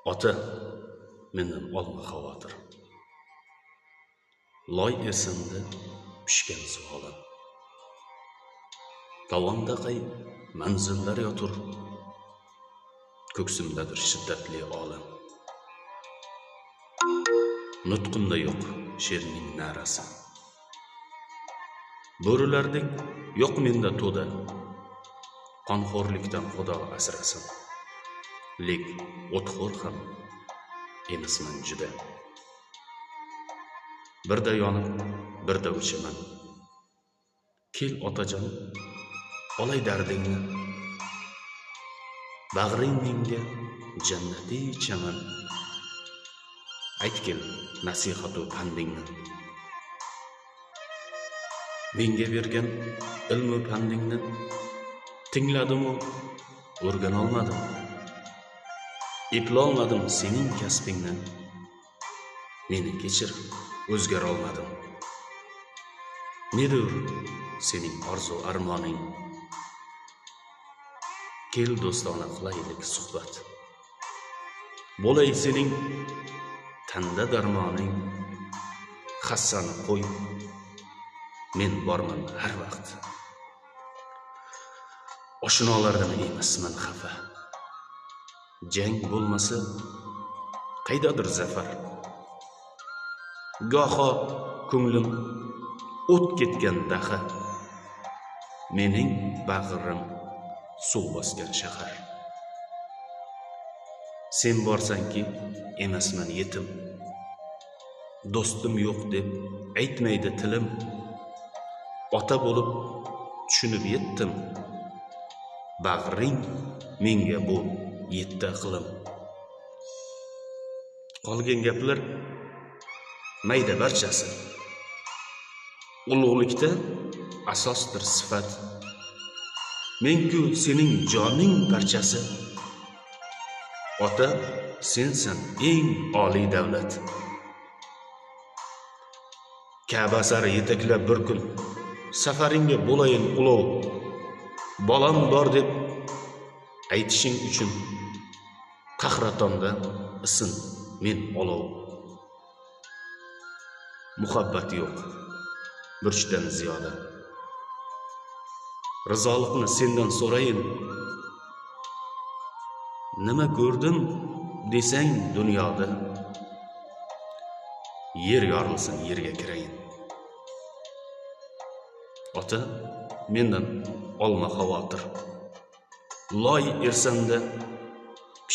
Ota, mendan olma xavotir. Loy esimda pishgan suvolim. Tovonda qay manzillar yotur. Ko'ksimdadir shiddatli olam. Nutqimda yo'q sherning narasi. Bo'rilardek yo'q menda to'da. Qonxo'rlikdan Xudo asrasin. Lek o'txo'r ham emasman juda. Birda yonib, birda o'chaman. Kel otajon, olay dardingni. Bag'ring menga jannatiy chaman. Aytgin nasihatu pandingni. Menga bergan ilmu pandingni tingladimu o'rgan olmadim. Eplolmadim sening kasbingni. Meni kechir, o'zgar olmadim. Nedir sening orzu armoning? Kel do'stona qilaylik suhbat. Bo'lay sening tanda darmoning. Hassani qo'y, men borman har vaqt. Oshnolardan emasman xafa. Jang bo'lmasa qaydadir zafar. Goho ko'nglim o't ketgan daxa. Mening bag'rim suv bosgan shahar. Sen borsanki emasman yetim. Do'stim yo'q deb aytmaydi tilim. Ota bo'lib tushunib yetdim. Bag'ring menga bu yetti iqlim. Qolgan gaplar mayda barchasi. Ulug'likda asosdir sifat. Men-ku sening joning parchasi. Ota, sensan eng oliy davlat. Ka'ba sari yetaklab bir kun safaringga bo'layin ulov. Bolam bor deb aytishing uchun qahratonda isin men olov. Muhabbat yo'q burchdan ziyoda. Rizolikni sendan so'rayin. Nima ko'rdim desang dunyoda. Yer yorilsin yerga kirayin. Ota, mendan olma xavotir. Loy ersanda